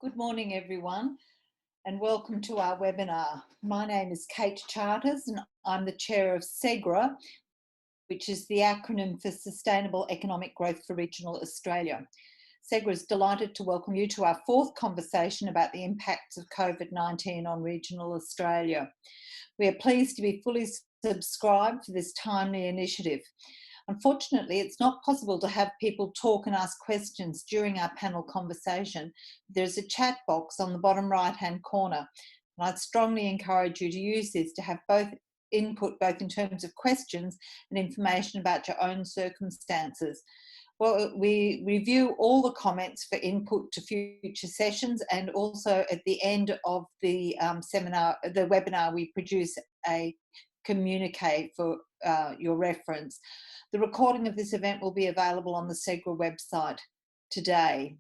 Good morning, everyone, and welcome to our webinar. My name is Kate Charters, and I'm the chair of SEGRA, which is the acronym for Sustainable Economic Growth for Regional Australia. SEGRA is delighted to welcome you to our fourth conversation about the impacts of COVID-19 on regional Australia. We are pleased to be fully subscribed to this timely initiative. Unfortunately, it's not possible to have people talk and ask questions during our panel conversation. There's a chat box on the bottom right-hand corner, and I'd strongly encourage you to use this to have both input, both in terms of questions and information about your own circumstances. Well, we review all the comments for input to future sessions, and also at the end of the webinar, we produce a communique for your reference. The recording of this event will be available on the SEGRA website today.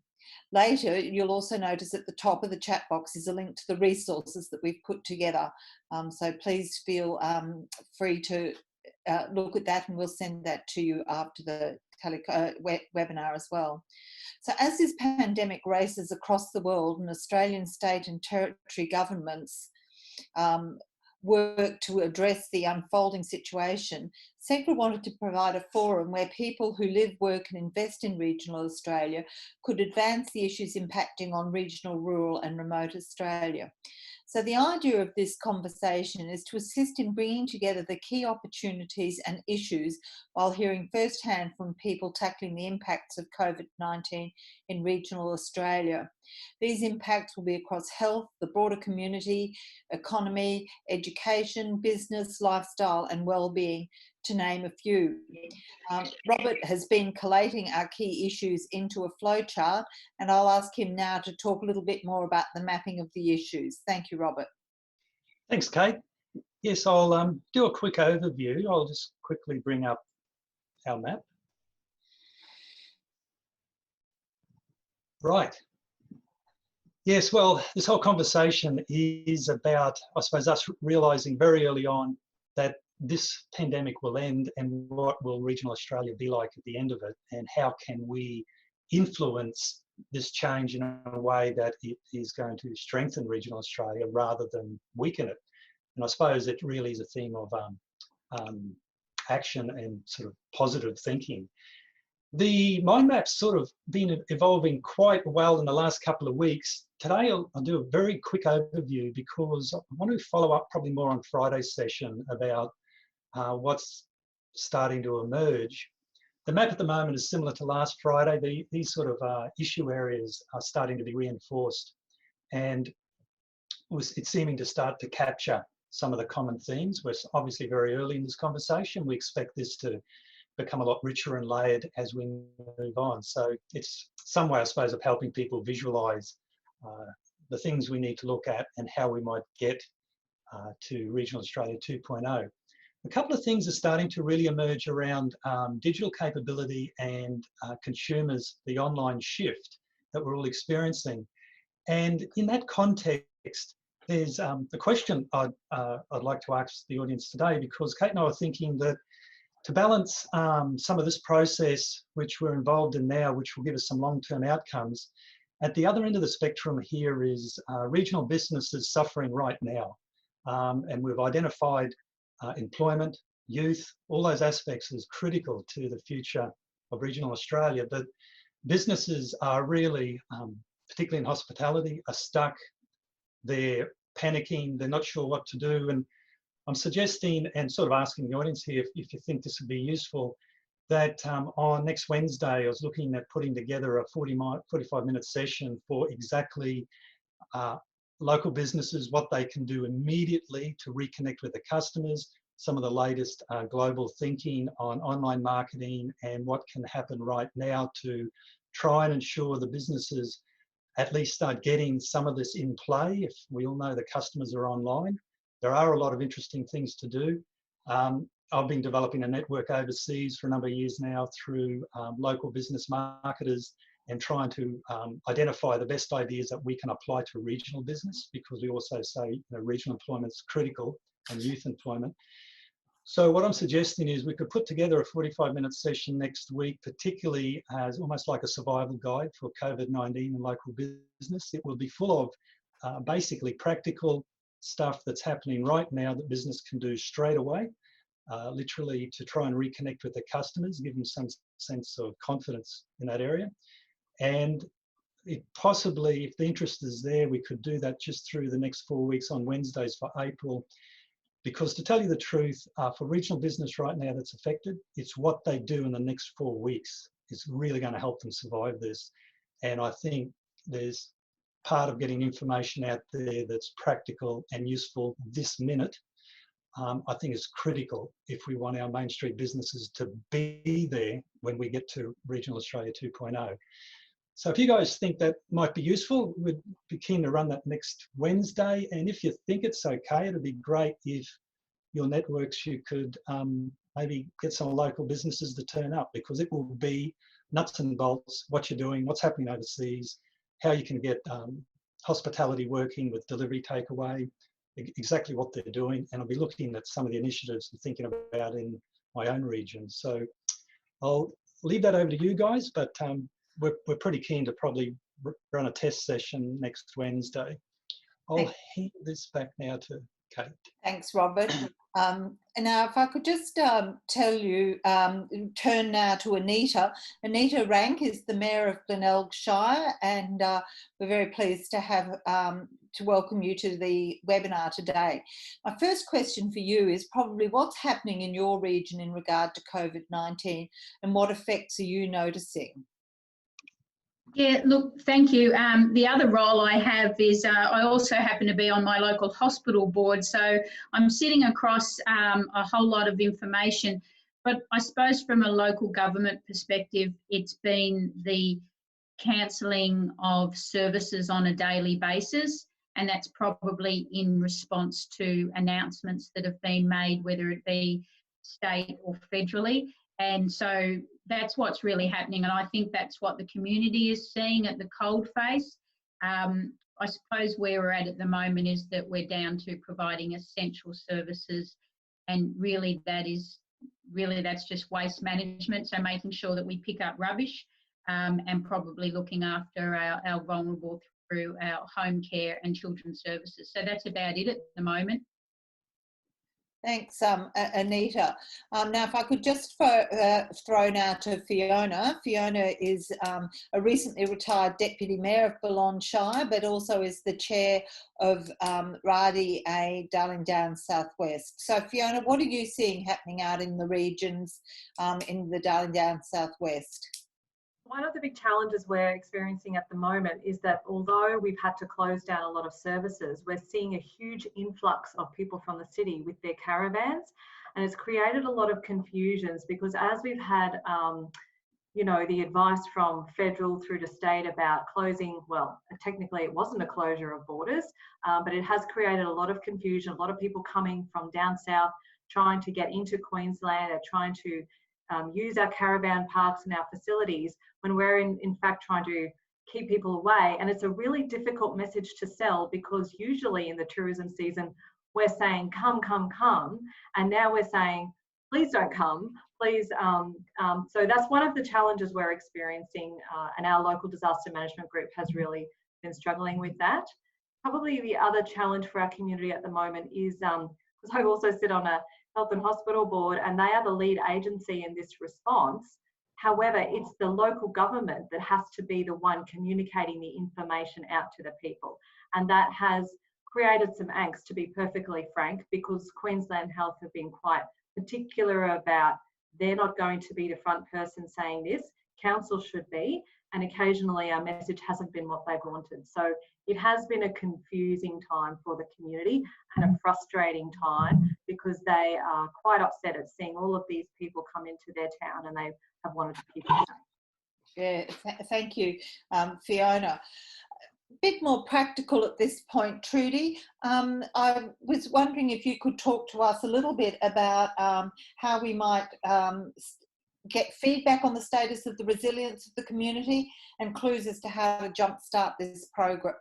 Later, you'll also notice at the top of the chat box is a link to the resources that we've put together. So please feel free to look at that, and we'll send that to you after the webinar as well. So as this pandemic races across the world and Australian state and territory governments work to address the unfolding situation, SEGRA wanted to provide a forum where people who live, work and invest in regional Australia could advance the issues impacting on regional, rural and remote Australia. So the idea of this conversation is to assist in bringing together the key opportunities and issues while hearing firsthand from people tackling the impacts of COVID-19 in regional Australia. These impacts will be across health, the broader community, economy, education, business, lifestyle and well-being, to name a few. Robert has been collating our key issues into a flowchart, and I'll ask him now to talk a little bit more about the mapping of the issues. Thank you, Robert. Thanks, Kate. Yes, I'll do a quick overview. I'll just quickly bring up our map. Right. Yes, well, this whole conversation is about, I suppose, us realising very early on that this pandemic will end, and what will regional Australia be like at the end of it, and how can we influence this change in a way that it is going to strengthen regional Australia rather than weaken it. And I suppose it really is a theme of action and sort of positive thinking. The mind map's sort of been evolving quite well in the last couple of weeks. Today I'll do a very quick overview because I want to follow up probably more on Friday's session about what's starting to emerge. The map at the moment is similar to last Friday. These sort of issue areas are starting to be reinforced, and it's seeming to start to capture some of the common themes. We're obviously very early in this conversation. We expect this to become a lot richer and layered as we move on. So it's some way, I suppose, of helping people visualise the things we need to look at and how we might get to Regional Australia 2.0. A couple of things are starting to really emerge around digital capability and consumers, the online shift that we're all experiencing. And in that context, there's the question I'd like to ask the audience today, because Kate and I are thinking that to balance some of this process which we're involved in now, which will give us some long-term outcomes, at the other end of the spectrum here is regional businesses suffering right now. And we've identified employment, youth, all those aspects as critical to the future of regional Australia. But businesses are really, particularly in hospitality, are stuck. They're panicking, they're not sure what to do. And I'm suggesting and sort of asking the audience here if you think this would be useful, that on next Wednesday, I was looking at putting together a 45-minute session for exactly local businesses, what they can do immediately to reconnect with the customers, some of the latest global thinking on online marketing, and what can happen right now to try and ensure the businesses at least start getting some of this in play. If we all know the customers are online, there are a lot of interesting things to do. I've been developing a network overseas for a number of years now through local business marketers, and trying to identify the best ideas that we can apply to regional business, because we also say regional employment is critical, and youth employment. So what I'm suggesting is we could put together a 45-minute session next week, particularly as almost like a survival guide for COVID-19 and local business. It will be full of basically practical stuff that's happening right now that business can do straight away, literally to try and reconnect with their customers, give them some sense of confidence in that area. And it possibly, if the interest is there, we could do that just through the next 4 weeks on Wednesdays for April. Because to tell you the truth, for regional business right now that's affected, it's what they do in the next 4 weeks is really going to help them survive this. And I think there's part of getting information out there that's practical and useful this minute, I think is critical if we want our Main Street businesses to be there when we get to Regional Australia 2.0. So if you guys think that might be useful, we'd be keen to run that next Wednesday. And if you think it's okay, it'd be great if your networks, you could maybe get some local businesses to turn up, because it will be nuts and bolts, what you're doing, what's happening overseas, how you can get hospitality working with delivery takeaway, exactly what they're doing. And I'll be looking at some of the initiatives I'm thinking about in my own region. So I'll leave that over to you guys, but we're pretty keen to probably run a test session next Wednesday. I'll hand this back now to Kate. Thanks, Robert. And now if I could just tell you, turn now to Anita. Anita Rank is the Mayor of Glenelg Shire, and we're very pleased to have to welcome you to the webinar today. My first question for you is probably what's happening in your region in regard to COVID-19 and what effects are you noticing? Yeah, look, thank you. The other role I have is I also happen to be on my local hospital board, so I'm sitting across a whole lot of information. But I suppose from a local government perspective, it's been the cancelling of services on a daily basis, and that's probably in response to announcements that have been made, whether it be state or federally. And so that's what's really happening, and I think that's what the community is seeing at the cold face. I suppose where we're at the moment is that we're down to providing essential services, and really that's just waste management, so making sure that we pick up rubbish and probably looking after our vulnerable through our home care and children's services. So that's about it at the moment. Thanks, Anita. Now, if I could just throw now to Fiona. Fiona is a recently retired Deputy Mayor of Boulogne Shire, but also is the Chair of Radi A Darling Downs Southwest. So, Fiona, what are you seeing happening out in the regions in the Darling Downs Southwest? One of the big challenges we're experiencing at the moment is that although we've had to close down a lot of services, we're seeing a huge influx of people from the city with their caravans, and it's created a lot of confusions because as we've had, you know, the advice from federal through to state about closing, well, technically it wasn't a closure of borders, but it has created a lot of confusion, a lot of people coming from down south trying to get into Queensland, they're trying to use our caravan parks and our facilities when we're in fact trying to keep people away. And it's a really difficult message to sell because usually in the tourism season, we're saying, come, come, come. And now we're saying, please don't come, please. So that's one of the challenges we're experiencing. And our local disaster management group has really been struggling with that. Probably the other challenge for our community at the moment is, because I also sit on a Health and Hospital Board, and they are the lead agency in this response. However, it's the local government that has to be the one communicating the information out to the people. And that has created some angst, to be perfectly frank, because Queensland Health have been quite particular about they're not going to be the front person saying this, council should be, and occasionally our message hasn't been what they've wanted. So it has been a confusing time for the community and a frustrating time because they are quite upset at seeing all of these people come into their town and they have wanted to keep it safe. Yeah, thank you, Fiona. A bit more practical at this point, Trudi. I was wondering if you could talk to us a little bit about how we might get feedback on the status of the resilience of the community and clues as to how to jumpstart this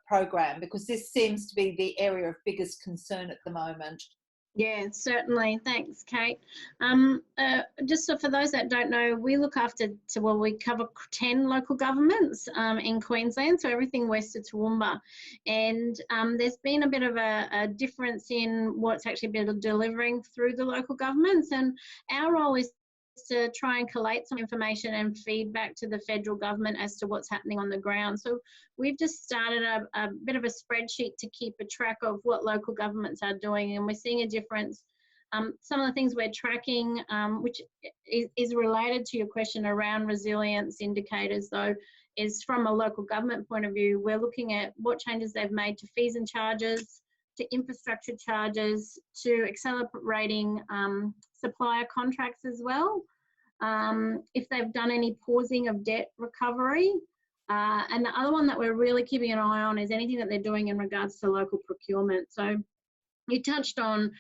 program, because this seems to be the area of biggest concern at the moment. Yeah, certainly. Thanks, Kate. Just so for those that don't know, we look after, we cover 10 local governments in Queensland, so everything west of Toowoomba. And there's been a bit of a difference in what's actually been delivering through the local governments. And our role is to try and collate some information and feedback to the federal government as to what's happening on the ground. So we've just started a bit of a spreadsheet to keep a track of what local governments are doing, and we're seeing a difference. Some of the things we're tracking, which is related to your question around resilience indicators though, is from a local government point of view, we're looking at what changes they've made to fees and charges, to infrastructure charges, to accelerating supplier contracts as well, if they've done any pausing of debt recovery. And the other one that we're really keeping an eye on is anything that they're doing in regards to local procurement. So you touched on,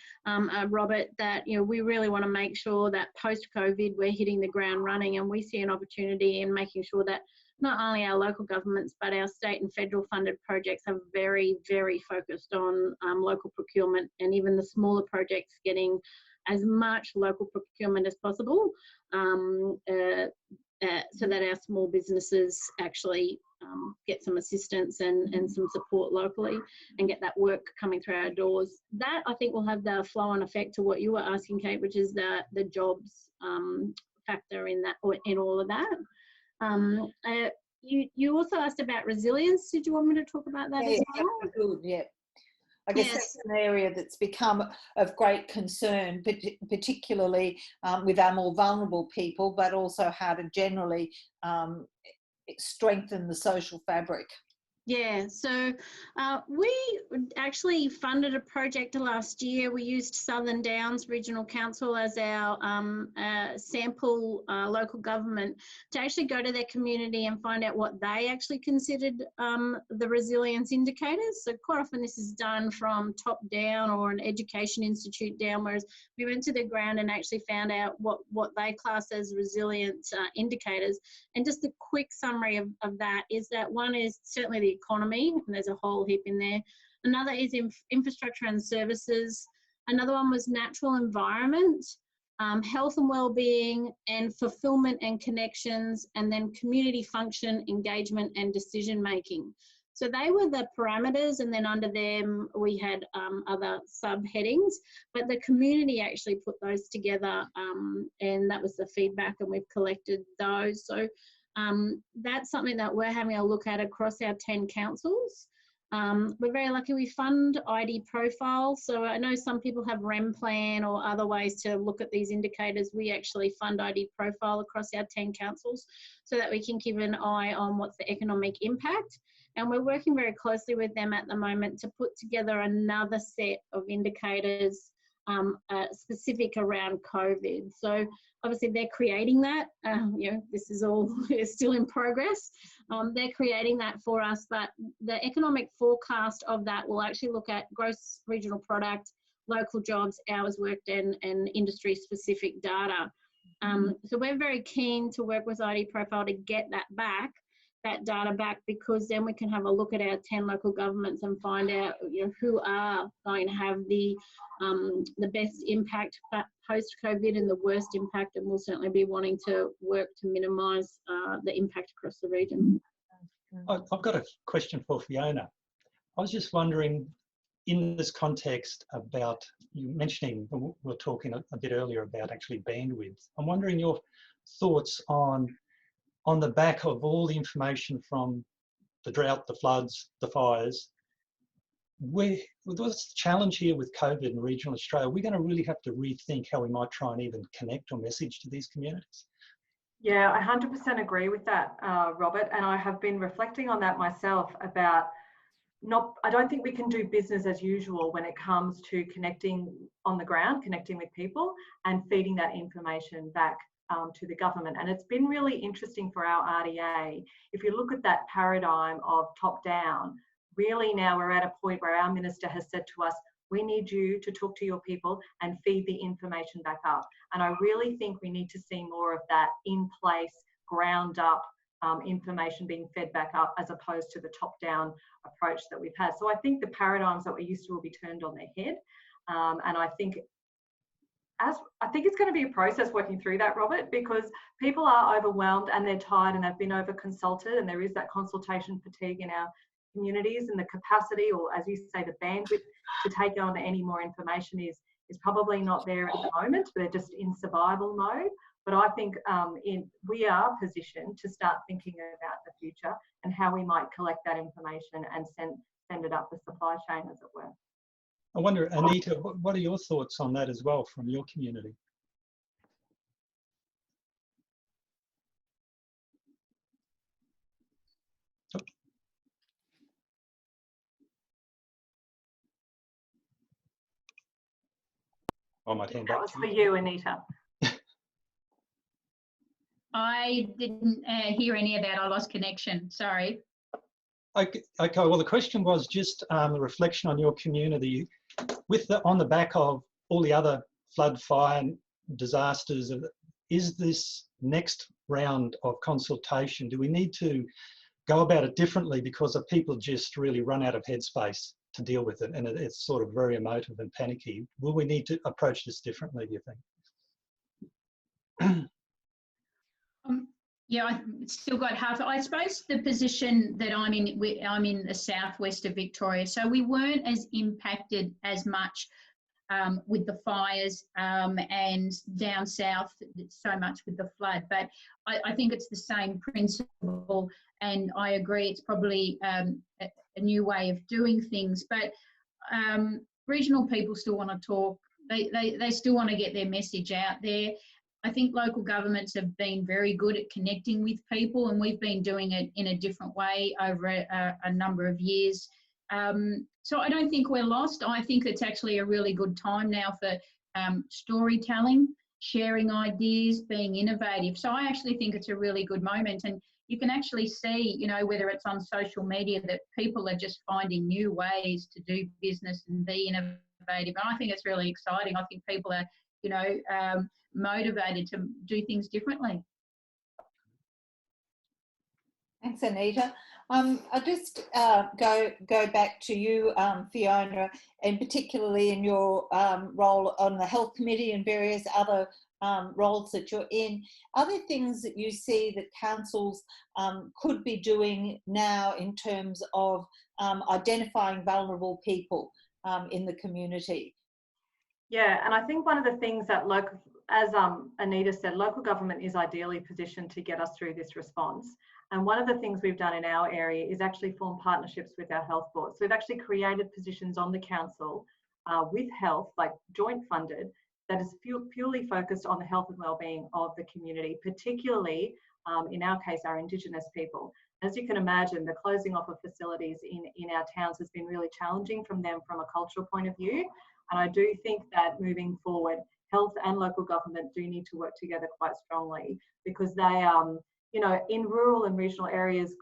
Robert, that we really want to make sure that post-COVID we're hitting the ground running, and we see an opportunity in making sure that not only our local governments but our state and federal funded projects are very, very focused on local procurement, and even the smaller projects getting as much local procurement as possible, so that our small businesses actually get some assistance and some support locally and get that work coming through our doors. That, I think, will have the flow-on effect to what you were asking, Kate, which is the jobs factor in that, or in all of that. You also asked about resilience. Did you want me to talk about that as well? Good, yeah. I guess that's an area that's become of great concern, particularly with our more vulnerable people, but also how to generally strengthen the social fabric. Yeah, so we actually funded a project last year. We used Southern Downs Regional Council as our sample local government to actually go to their community and find out what they actually considered the resilience indicators. So quite often this is done from top down or an education institute down, whereas we went to the ground and actually found out what they class as resilience indicators. And just a quick summary of that is that one is certainly the economy, and there's a whole heap in there. Another is infrastructure and services. Another one was natural environment, health and well-being, and fulfillment and connections, and then community function, engagement, and decision-making. So they were the parameters, and then under them we had other subheadings, but the community actually put those together, and that was the feedback, and we've collected those. So that's something that we're having a look at across our 10 councils. We're very lucky we fund ID Profile. So I know some people have REM plan or other ways to look at these indicators. We actually fund ID Profile across our 10 councils so that we can keep an eye on what's the economic impact. And we're working very closely with them at the moment to put together another set of indicators specific around COVID. So obviously they're creating that, this is all still in progress. They're creating that for us, but the economic forecast of that will actually look at gross regional product, local jobs, hours worked, and industry specific data. So we're very keen to work with ID Profile to get that data back, because then we can have a look at our 10 local governments and find out who are going to have the best impact post-COVID and the worst impact, and we'll certainly be wanting to work to minimise the impact across the region. I've got a question for Fiona. I was just wondering, in this context about you mentioning, we were talking a bit earlier about actually bandwidth. I'm wondering your thoughts on the back of all the information from the drought, the floods, the fires. What's the challenge here with COVID in regional Australia? We're going to really have to rethink how we might try and even connect or message to these communities. Yeah, I 100% agree with that, Robert. And I have been reflecting on that myself about I don't think we can do business as usual when it comes to connecting on the ground, connecting with people and feeding that information back to the government. And it's been really interesting for our RDA. If you look at that paradigm of top down, really now we're at a point where our minister has said to us, we need you to talk to your people and feed the information back up. And I really think we need to see more of that in place, ground up information being fed back up, as opposed to the top down approach that we've had. So I think the paradigms that we're used to will be turned on their head. And I think it's going to be a process working through that, Robert, because people are overwhelmed and they're tired and they've been over consulted, and there is that consultation fatigue in our communities, and the capacity, or as you say, the bandwidth to take on any more information is probably not there at the moment. They're just in survival mode. But I think we are positioned to start thinking about the future and how we might collect that information and send it up the supply chain, as it were. I wonder, Anita, what are your thoughts on that as well from your community? I might hand back That was to for you, Anita. I didn't hear any of that. I lost connection. Sorry. Okay, well, the question was just the reflection on your community on the back of all the other flood, fire, disasters. Is this next round of consultation, do we need to go about it differently because the people just really run out of headspace to deal with it, and it's sort of very emotive and panicky? Will we need to approach this differently, do you think? Yeah, I still got half. I suppose the position that I'm in the southwest of Victoria, so we weren't as impacted as much with the fires and down south so much with the flood. But I think it's the same principle, and I agree it's probably a new way of doing things. But regional people still want to talk. They still want to get their message out there. I think local governments have been very good at connecting with people, and we've been doing it in a different way over a number of years. So I don't think we're lost. I think it's actually a really good time now for storytelling, sharing ideas, being innovative. So I actually think it's a really good moment, and you can actually see, you know, whether it's on social media, that people are just finding new ways to do business and be innovative. And I think it's really exciting. I think people are, you know, motivated to do things differently. Thanks, Anita. I'll just go back to you, Fiona, and particularly in your role on the Health Committee and various other roles that you're in. Are there things that you see that councils could be doing now in terms of identifying vulnerable people in the community? Yeah, and I think one of the things that as Anita said, local government is ideally positioned to get us through this response. And one of the things we've done in our area is actually form partnerships with our health boards. So we've actually created positions on the council with health, like joint funded, that is purely focused on the health and wellbeing of the community, particularly in our case, our Indigenous people. As you can imagine, the closing off of facilities in our towns has been really challenging from a cultural point of view. And I do think that moving forward, health and local government do need to work together quite strongly, because they, you know, in rural and regional areas,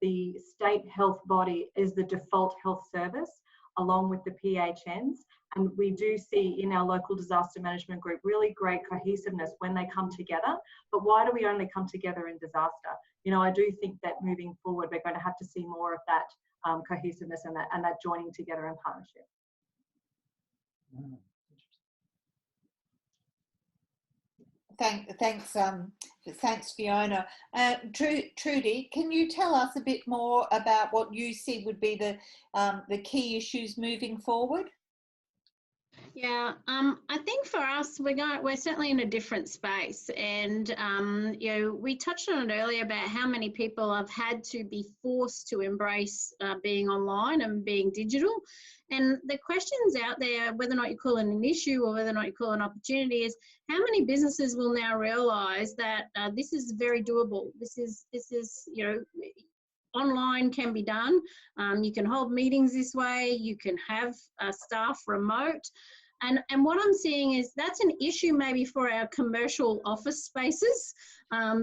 the state health body is the default health service, along with the PHNs. And we do see in our local disaster management group really great cohesiveness when they come together. But why do we only come together in disaster? You know, I do think that moving forward, we're going to have to see more of that cohesiveness and that joining together in partnership. Thanks, Fiona. Trudi, can you tell us a bit more about what you see would be the key issues moving forward? Yeah, I think for us, we're certainly in a different space, and you know, we touched on it earlier about how many people have had to be forced to embrace being online and being digital. And the questions out there, whether or not you call it an issue or whether or not you call it an opportunity, is how many businesses will now realise that this is very doable. This is you know, online can be done. You can hold meetings this way. You can have staff remote. And what I'm seeing is that's an issue maybe for our commercial office spaces,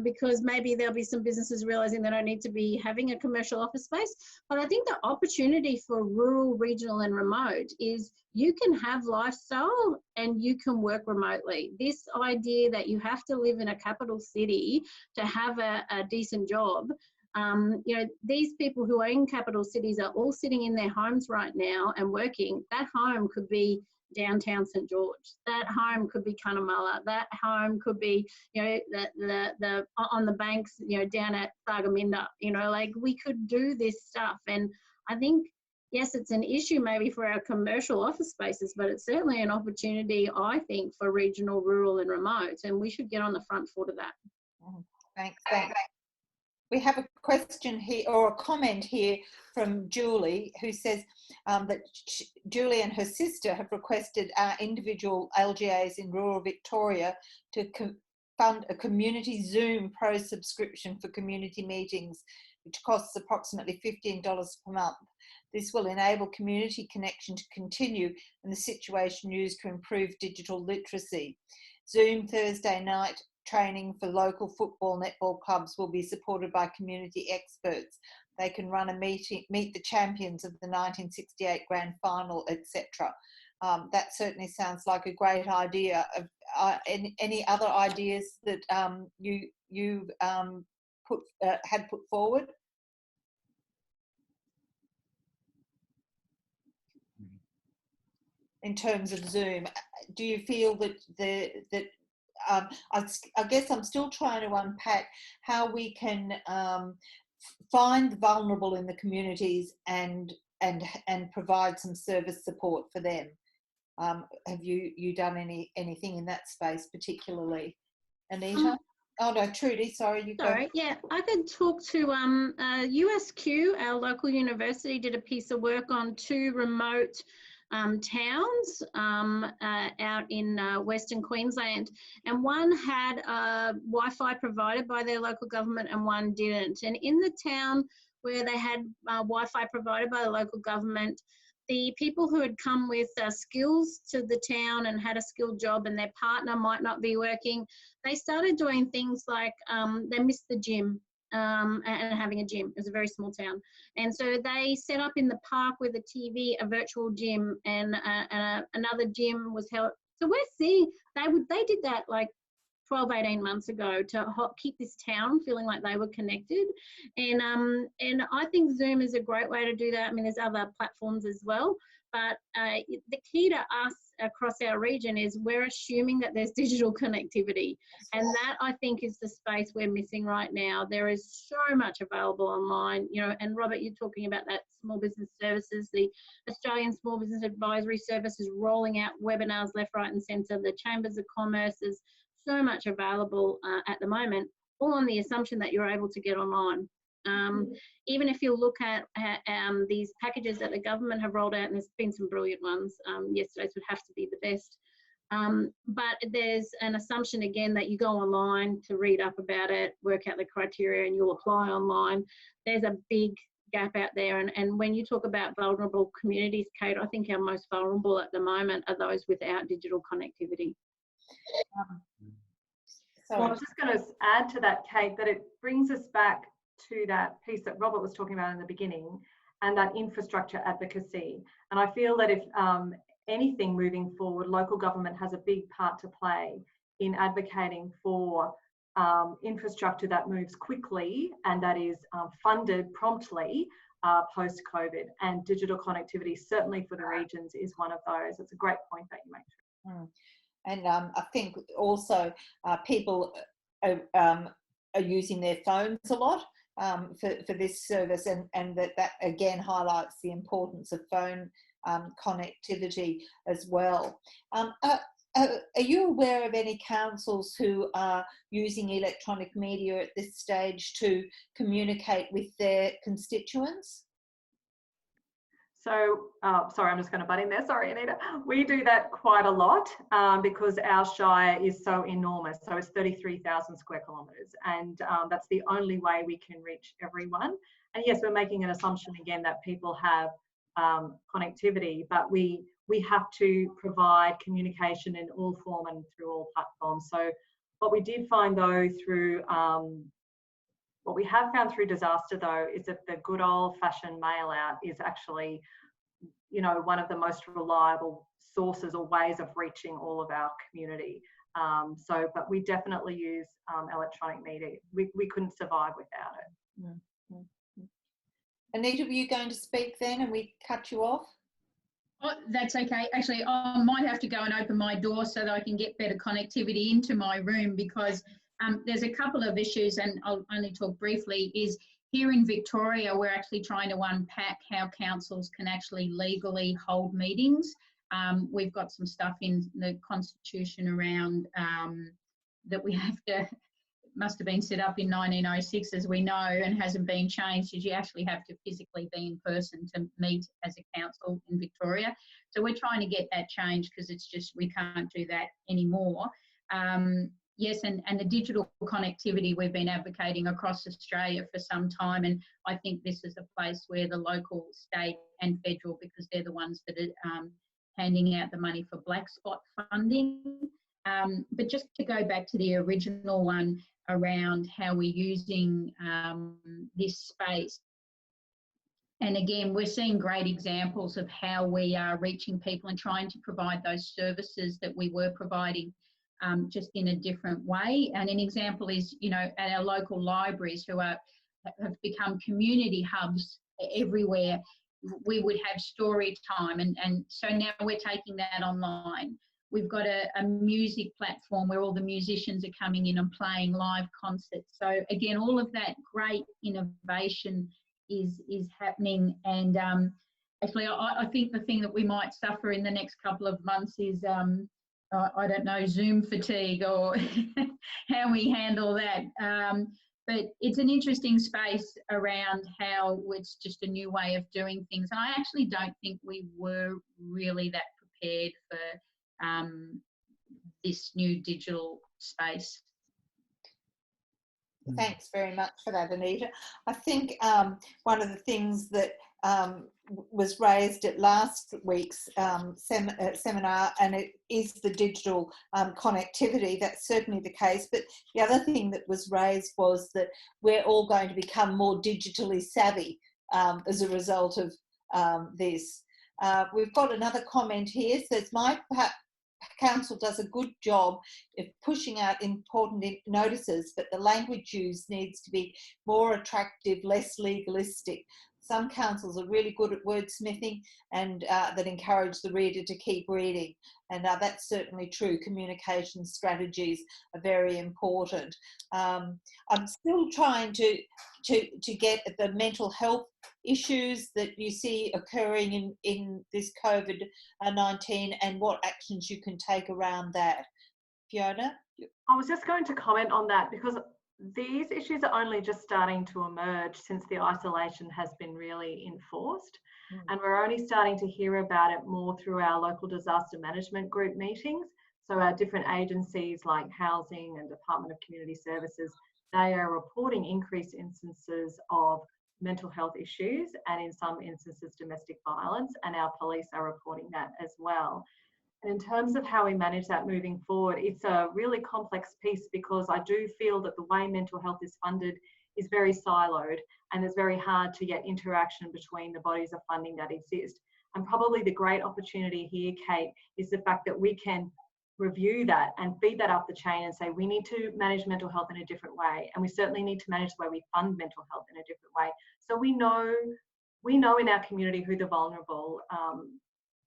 because maybe there'll be some businesses realising they don't need to be having a commercial office space. But I think the opportunity for rural, regional and remote is you can have lifestyle and you can work remotely. This idea that you have to live in a capital city to have a decent job, you know, these people who are in capital cities are all sitting in their homes right now and working. That home could be downtown St George. That home could be Cunnamulla. That home could be, you know, the on the banks, you know, down at Thargomindah. You know, like we could do this stuff. And I think, yes, it's an issue maybe for our commercial office spaces, but it's certainly an opportunity, I think, for regional, rural and remote. And we should get on the front foot of that. Thanks. We have a question here, or a comment here from Julie, who says that Julie and her sister have requested our individual LGAs in rural Victoria to fund a community Zoom Pro subscription for community meetings, which costs approximately $15 per month. This will enable community connection to continue and the situation used to improve digital literacy. Zoom Thursday night training for local football netball clubs will be supported by community experts. They can run a meeting, meet the champions of the 1968 grand final, etc. That certainly sounds like a great idea. Any other ideas that you had put forward? In terms of Zoom, do you feel that I guess I'm still trying to unpack how we can find the vulnerable in the communities and provide some service support for them. Have you done anything in that space particularly, Anita? Oh no, Trudi, sorry, you go. Sorry, yeah, I could talk to USQ, our local university, did a piece of work on 2 remote towns out in Western Queensland, and one had Wi-Fi provided by their local government and one didn't. And in the town where they had Wi-Fi provided by the local government, the people who had come with skills to the town and had a skilled job and their partner might not be working, they started doing things like they missed the gym. And having a gym. It was a very small town, and so they set up in the park with a TV a virtual gym, and another gym was held. So we're seeing they did that like 12-18 months ago to keep this town feeling like they were connected, and I think Zoom is a great way to do that. I mean, there's other platforms as well, but the key to us across our region is we're assuming that there's digital connectivity, and that I think is the space we're missing right now. There is so much available online, you know, and Robert, you're talking about that small business services, the Australian Small Business Advisory Service is rolling out webinars left, right and centre, the Chambers of Commerce, is so much available at the moment, all on the assumption that you're able to get online. Even if you look at these packages that the government have rolled out, and there's been some brilliant ones, yesterday's would have to be the best, but there's an assumption again that you go online to read up about it, work out the criteria and you'll apply online. There's a big gap out there, and when you talk about vulnerable communities, Kate, I think our most vulnerable at the moment are those without digital connectivity. Well, I was just going to add to that, Kate, that it brings us back to that piece that Robert was talking about in the beginning, and that infrastructure advocacy. And I feel that if anything moving forward, local government has a big part to play in advocating for infrastructure that moves quickly and that is funded promptly post-COVID. And digital connectivity, certainly for the regions, is one of those. It's a great point that you make. And I think also people are using their phones a lot for this service, and that again highlights the importance of phone connectivity as well. Are you aware of any councils who are using electronic media at this stage to communicate with their constituents? So, sorry, I'm just going to butt in there. Sorry, Anita. We do that quite a lot because our Shire is so enormous. So it's 33,000 square kilometres, and that's the only way we can reach everyone. And yes, we're making an assumption again that people have connectivity, but we have to provide communication in all form and through all platforms. So what we did find though through what we have found through disaster though is that the good old-fashioned mail out is actually, you know, one of the most reliable sources or ways of reaching all of our community. But we definitely use electronic media. We couldn't survive without it. Anita, were you going to speak then and we cut you off? Oh, that's okay. Actually, I might have to go and open my door so that I can get better connectivity into my room, because there's a couple of issues, and I'll only talk briefly, is here in Victoria, we're actually trying to unpack how councils can actually legally hold meetings. We've got some stuff in the Constitution around that we have to, must have been set up in 1906, as we know, and hasn't been changed, is you actually have to physically be in person to meet as a council in Victoria. So we're trying to get that changed, because it's just, we can't do that anymore. Yes, and the digital connectivity we've been advocating across Australia for some time, and I think this is a place where the local, state and federal, because they're the ones that are handing out the money for black spot funding. But just to go back to the original one around how we're using this space, and again, we're seeing great examples of how we are reaching people and trying to provide those services that we were providing just in a different way. And an example is, you know, at our local libraries, who have become community hubs everywhere, we would have story time, and so now we're taking that online. We've got a music platform where all the musicians are coming in and playing live concerts. So again, all of that great innovation is happening. And actually, I think the thing that we might suffer in the next couple of months is, I don't know, Zoom fatigue, or how we handle that. But it's an interesting space around how it's just a new way of doing things. And I actually don't think we were really that prepared for this new digital space. Thanks very much for that, Anita. I think one of the things that was raised at last week's seminar, and it is the digital connectivity. That's certainly the case. But the other thing that was raised was that we're all going to become more digitally savvy as a result of this. We've got another comment here. It says, my council does a good job of pushing out important notices, but the language used needs to be more attractive, less legalistic. Some councils are really good at wordsmithing and that encourage the reader to keep reading. And that's certainly true. Communication strategies are very important. I'm still trying to get at the mental health issues that you see occurring in this COVID-19 and what actions you can take around that. Fiona? I was just going to comment on that, because these issues are only just starting to emerge since the isolation has been really enforced. And we're only starting to hear about it more through our local disaster management group meetings. So our different agencies like Housing and Department of Community Services, they are reporting increased instances of mental health issues and in some instances domestic violence, and our police are reporting that as well. And in terms of how we manage that moving forward, it's a really complex piece, because I do feel that the way mental health is funded is very siloed, and it's very hard to get interaction between the bodies of funding that exist. And probably the great opportunity here, Kate, is the fact that we can review that and feed that up the chain and say, we need to manage mental health in a different way. And we certainly need to manage the way we fund mental health in a different way. So we know in our community who the vulnerable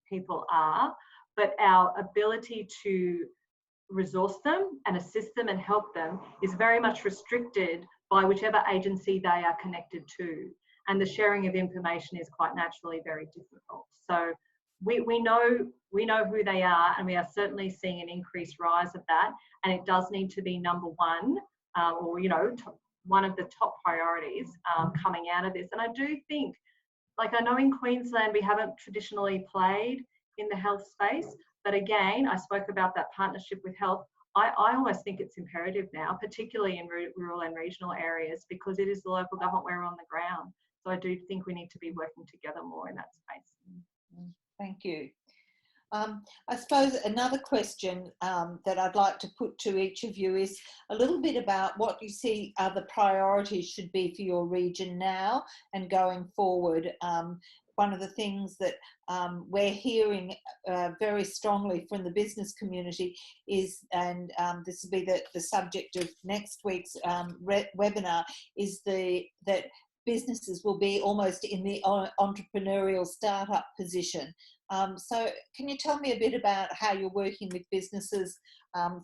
people are, but our ability to resource them and assist them and help them is very much restricted by whichever agency they are connected to. And the sharing of information is quite naturally very difficult. So we know who they are, and we are certainly seeing an increased rise of that. And it does need to be number one, or, you know, one of the top priorities coming out of this. And I do think, like, I know in Queensland we haven't traditionally played in the health space, but again, I spoke about that partnership with health. I almost think it's imperative now, particularly in rural and regional areas, because it is the local government where we're on the ground. So I do think we need to be working together more in that space. Thank you. I suppose another question that I'd like to put to each of you is a little bit about what you see the priorities should be for your region now and going forward. One of the things that we're hearing very strongly from the business community is, and this will be the subject of next week's webinar, is that businesses will be almost in the entrepreneurial startup position. So can you tell me a bit about how you're working with businesses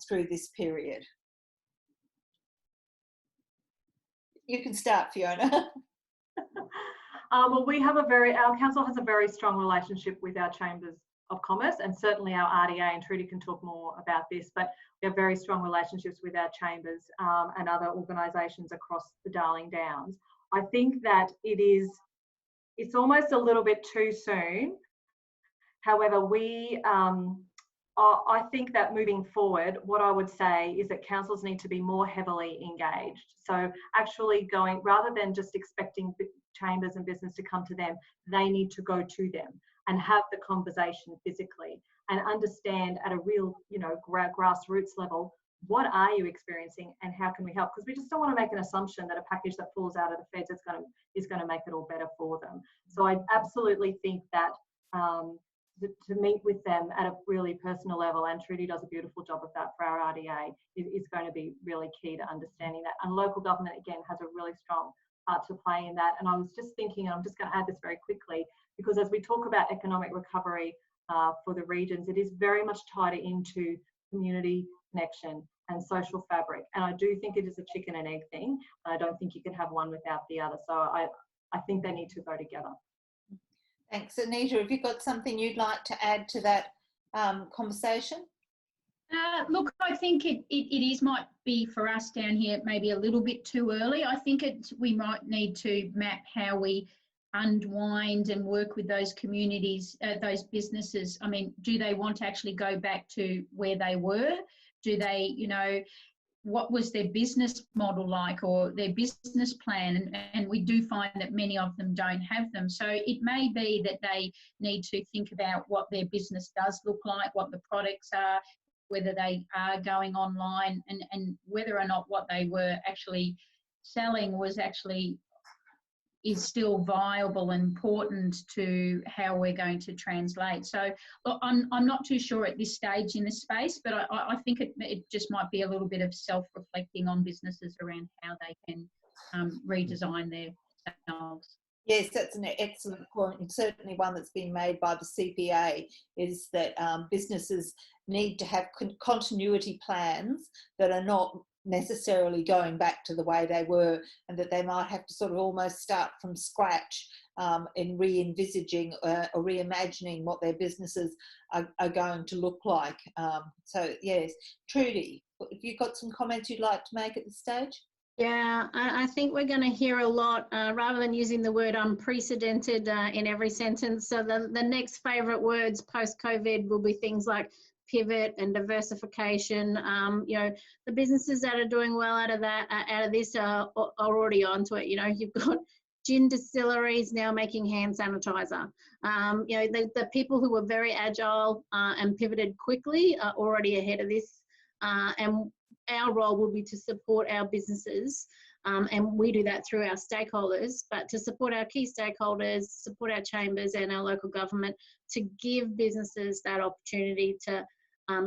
through this period? You can start, Fiona. Well, our council has a very strong relationship with our chambers of commerce, and certainly our RDA, and Trudi can talk more about this, but we have very strong relationships with our chambers and other organisations across the Darling Downs. I think that it's almost a little bit too soon. However, I think that moving forward, what I would say is that councils need to be more heavily engaged. So actually going, rather than just expecting chambers and business to come to them, they need to go to them and have the conversation physically and understand at a real, grassroots level, what are you experiencing and how can we help? Because we just don't want to make an assumption that a package that falls out of the feds is going to make it all better for them. So I absolutely think that to meet with them at a really personal level, and Trudi does a beautiful job of that for our RDA, is going to be really key to understanding that. And local government, again, has a really strong part to play in that. And I was just thinking, and I'm just going to add this very quickly, because as we talk about economic recovery for the regions, it is very much tied into community connection and social fabric. And I do think it is a chicken and egg thing. I don't think you can have one without the other. So I think they need to go together. Thanks. Anita, have you got something you'd like to add to that conversation? Look, I think it might be for us down here maybe a little bit too early. I think we might need to map how we unwind and work with those communities, those businesses. I mean, do they want to actually go back to where they were? Do they, what was their business model like, or their business plan? And we do find that many of them don't have them. So it may be that they need to think about what their business does look like, what the products are, whether they are going online, and whether or not what they were actually selling is still viable and important to how we're going to translate. So look, I'm not too sure at this stage in this space, but I think it just might be a little bit of self-reflecting on businesses around how they can redesign their themselves. Yes, that's an excellent point, and certainly one that's been made by the CPA, is that businesses need to have continuity plans that are not necessarily going back to the way they were, and that they might have to sort of almost start from scratch in re-envisaging or reimagining what their businesses are going to look like. So yes, Trudi, have you got some comments you'd like to make at this stage? Yeah, I think we're going to hear a lot, rather than using the word unprecedented in every sentence. So the next favourite words post-COVID will be things like pivot and diversification. The businesses that are doing well out of this are already onto it. You've got gin distilleries now making hand sanitizer. The people who were very agile and pivoted quickly are already ahead of this. And our role will be to support our businesses, and we do that through our stakeholders, but to support our key stakeholders, support our chambers and our local government, to give businesses that opportunity to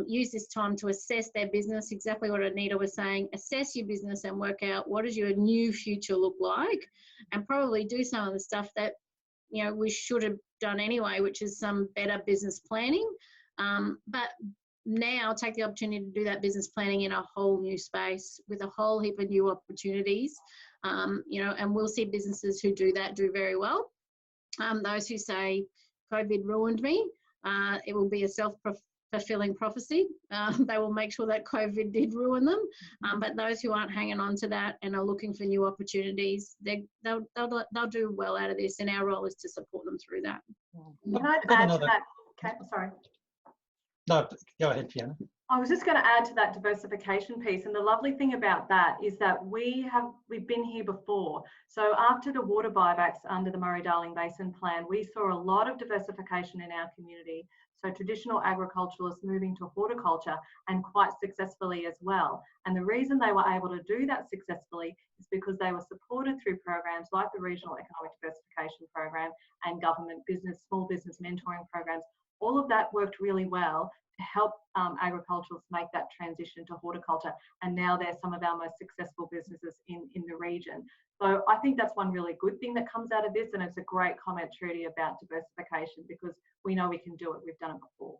use this time to assess their business, exactly what Anita was saying, assess your business and work out what does your new future look like, and probably do some of the stuff that we should have done anyway, which is some better business planning, but now take the opportunity to do that business planning in a whole new space with a whole heap of new opportunities, and we'll see businesses who do that do very well. Those who say COVID ruined me, it will be a self-fulfilling prophecy. They will make sure that COVID did ruin them, but those who aren't hanging on to that and are looking for new opportunities, they'll do well out of this, and our role is to support them through that. Can I add to that? Okay, sorry. No, go ahead, Fiona. I was just going to add to that diversification piece, and the lovely thing about that is that we've been here before. So after the water buybacks under the Murray-Darling Basin Plan, we saw a lot of diversification in our community. So traditional agriculturalists moving to horticulture, and quite successfully as well. And the reason they were able to do that successfully is because they were supported through programs like the Regional Economic Diversification Program and government small business mentoring programs. All of that worked really well help agriculturalists make that transition to horticulture, and now they're some of our most successful businesses in the region. So I think that's one really good thing that comes out of this, and it's a great comment, Trudi, about diversification, because we know we can do it. We've done it before.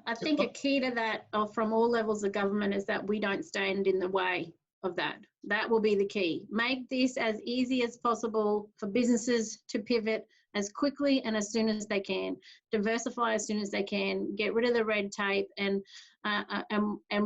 I think a key to that from all levels of government is that we don't stand in the way of that. That will be the key. Make this as easy as possible for businesses to pivot as quickly and as soon as they can, diversify as soon as they can, get rid of the red tape, and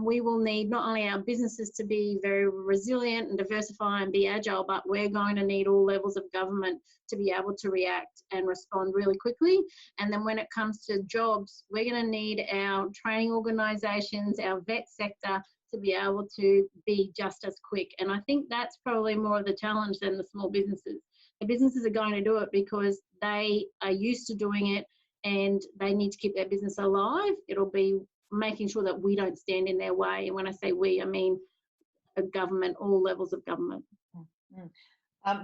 we will need not only our businesses to be very resilient and diversify and be agile, but we're going to need all levels of government to be able to react and respond really quickly. And then when it comes to jobs, we're going to need our training organisations, our vet sector, to be able to be just as quick. And I think that's probably more of the challenge than the small businesses. The businesses are going to do it because they are used to doing it and they need to keep their business alive. It'll be making sure that we don't stand in their way. And when I say we, I mean a government, all levels of government.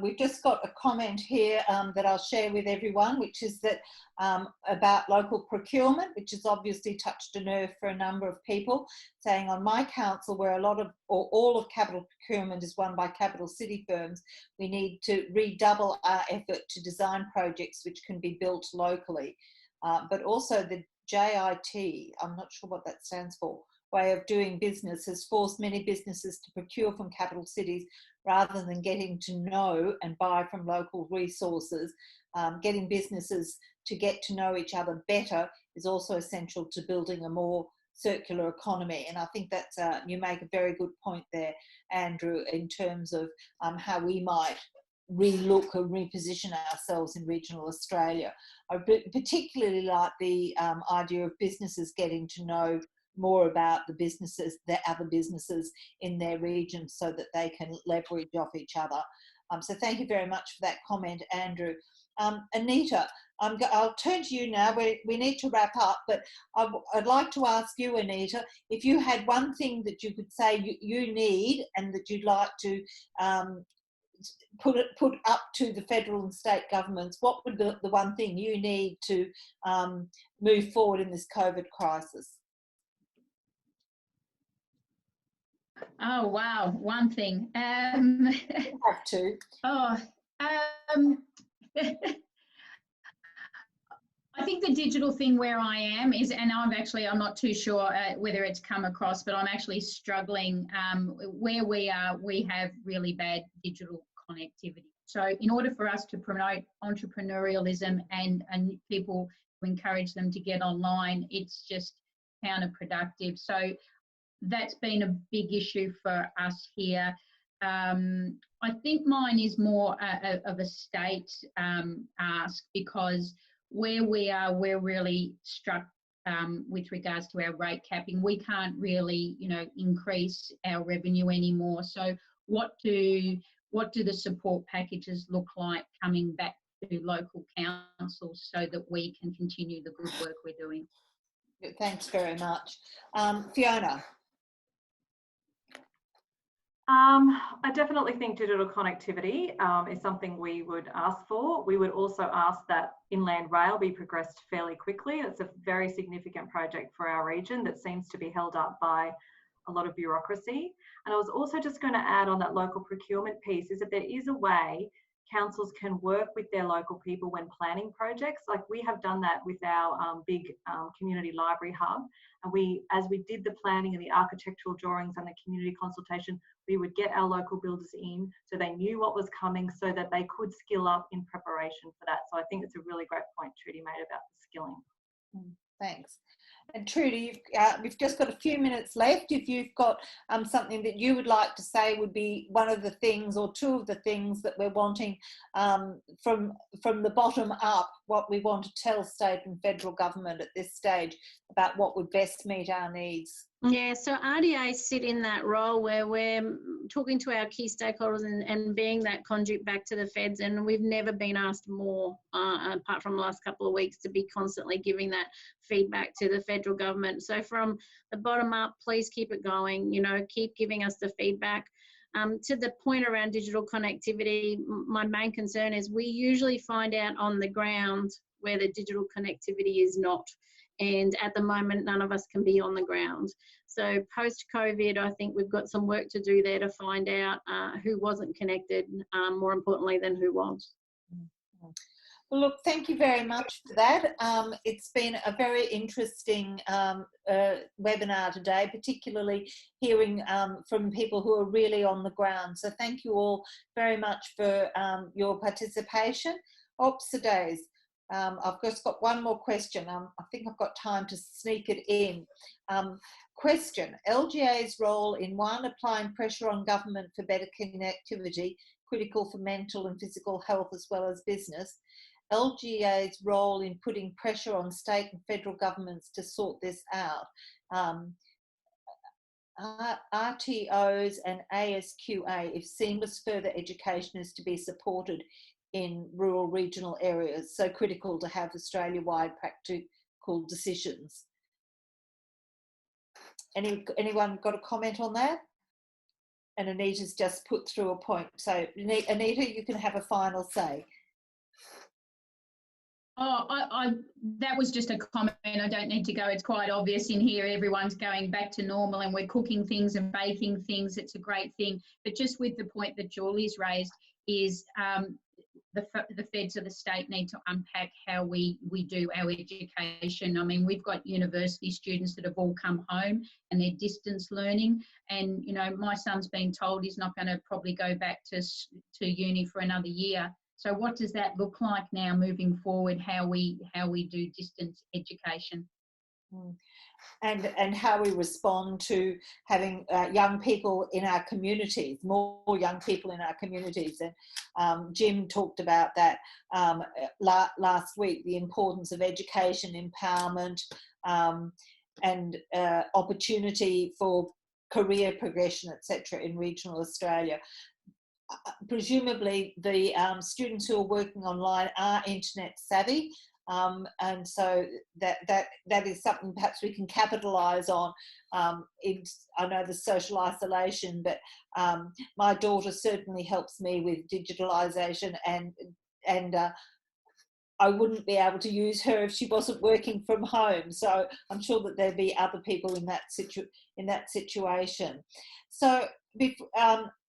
We've just got a comment here that I'll share with everyone, which is that about local procurement, which has obviously touched a nerve for a number of people, saying on my council, where a lot of or all of capital procurement is won by capital city firms, we need to redouble our effort to design projects which can be built locally. But also the JIT, I'm not sure what that stands for, way of doing business has forced many businesses to procure from capital cities rather than getting to know and buy from local resources. Getting businesses to get to know each other better is also essential to building a more circular economy. And I think that's, you make a very good point there, Andrew, in terms of how we might relook and reposition ourselves in regional Australia. I particularly like the idea of businesses getting to know more about the businesses, the other businesses in their region, so that they can leverage off each other. So thank you very much for that comment, Andrew. Anita, I'll turn to you now. We need to wrap up, but I'd like to ask you, Anita, if you had one thing that you could say you need and that you'd like to put up to the federal and state governments, what would the one thing you need to move forward in this COVID crisis? Oh, wow. One thing. You have to. Oh, I think the digital thing where I am is, and I'm not too sure whether it's come across, but I'm actually struggling where we are. We have really bad digital connectivity. So in order for us to promote entrepreneurialism and people, to encourage them to get online, it's just counterproductive. So that's been a big issue for us here. I think mine is more of a state ask, because where we are, we're really struck with regards to our rate capping. We can't really, increase our revenue anymore. So what do the support packages look like coming back to local councils so that we can continue the good work we're doing? Thanks very much. Fiona. I definitely think digital connectivity is something we would ask for. We would also ask that inland rail be progressed fairly quickly. It's a very significant project for our region that seems to be held up by a lot of bureaucracy. And I was also just going to add on that local procurement piece is that there is a way councils can work with their local people when planning projects. Like we have done that with our big community library hub. And as we did the planning and the architectural drawings and the community consultation, we would get our local builders in so they knew what was coming so that they could skill up in preparation for that. So I think it's a really great point Trudi made about the skilling. Thanks. And Trudi, we've just got a few minutes left. If you've got something that you would like to say would be one of the things or two of the things that we're wanting from the bottom up, what we want to tell state and federal government at this stage about what would best meet our needs. Yeah, so RDA sit in that role where we're talking to our key stakeholders and being that conduit back to the feds, and we've never been asked more, apart from the last couple of weeks, to be constantly giving that feedback to the federal government. So from the bottom up, please keep it going, keep giving us the feedback. To the point around digital connectivity, my main concern is we usually find out on the ground where the digital connectivity is not. And at the moment, none of us can be on the ground. So post-COVID, I think we've got some work to do there to find out who wasn't connected, more importantly than who was. Well, look, thank you very much for that. It's been a very interesting webinar today, particularly hearing from people who are really on the ground. So thank you all very much for your participation. Days. I've just got one more question. I think I've got time to sneak it in. Question, LGA's role in one, applying pressure on government for better connectivity, critical for mental and physical health as well as business. LGA's role in putting pressure on state and federal governments to sort this out. RTOs and ASQA, if seamless further education is to be supported in rural regional areas, so critical to have Australia-wide practical decisions. Anyone got a comment on that? And Anita's just put through a point. So Anita, you can have a final say. Oh, that was just a comment. I don't need to go. It's quite obvious in here. Everyone's going back to normal and we're cooking things and baking things. It's a great thing. But just with the point that Julie's raised is the feds of the state need to unpack how we do our education. I mean, we've got university students that have all come home and they're distance learning. And, you know, my son's been told he's not going to probably go back to uni for another year. So what does that look like now moving forward, how we do distance education? And how we respond to having young people in our communities, more young people in our communities. And Jim talked about that last week, the importance of education, empowerment, and opportunity for career progression, etc., in regional Australia. Presumably the students who are working online are internet savvy, and so that is something perhaps we can capitalise on. I know the social isolation, but my daughter certainly helps me with digitalisation, and I wouldn't be able to use her if she wasn't working from home. So I'm sure that there'd be other people in that situation. So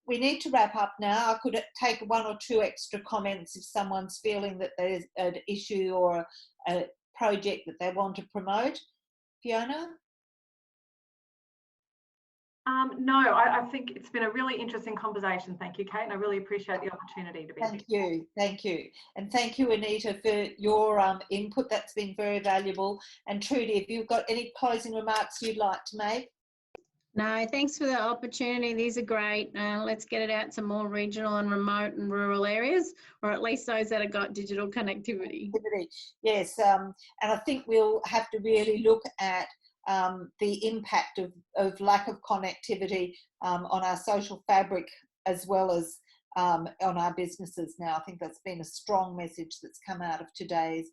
we need to wrap up now. I could take one or two extra comments if someone's feeling that there's an issue or a project that they want to promote. Fiona? No, I think it's been a really interesting conversation. Thank you, Kate, and I really appreciate the opportunity to be here. Thank you. And thank you, Anita, for your input. That's been very valuable. And Trudi, if you've got any closing remarks you'd like to make? No, thanks for the opportunity. These are great. Let's get it out to more regional and remote and rural areas, or at least those that have got digital connectivity. Yes, and I think we'll have to really look at the impact of lack of connectivity on our social fabric as well as on our businesses now. I think that's been a strong message that's come out of today's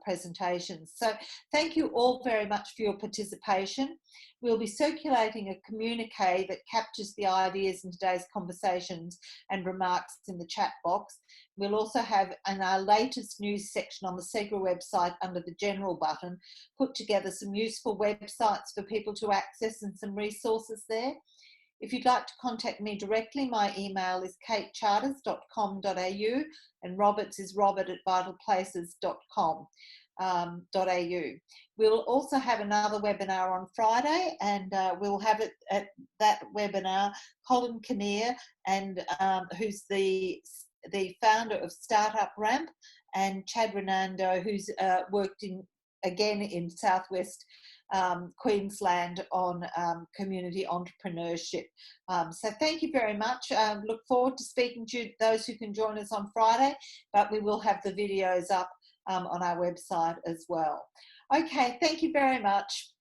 presentations. So thank you all very much for your participation. We'll be circulating a communique that captures the ideas in today's conversations and remarks in the chat box. We'll also have in our latest news section on the SEGRA website under the general button, put together some useful websites for people to access and some resources there. If you'd like to contact me directly, my email is katecharters.com.au and Roberts is robert@vitalplaces.com.au. We'll also have another webinar on Friday, and we'll have it at that webinar Colin Kinnear, and who's the founder of Startup Ramp, and Chad Renando, who's worked again in Southwest Queensland on community entrepreneurship. So thank you very much. Look forward to speaking to those who can join us on Friday, but we will have the videos up on our website as well. Okay, thank you very much.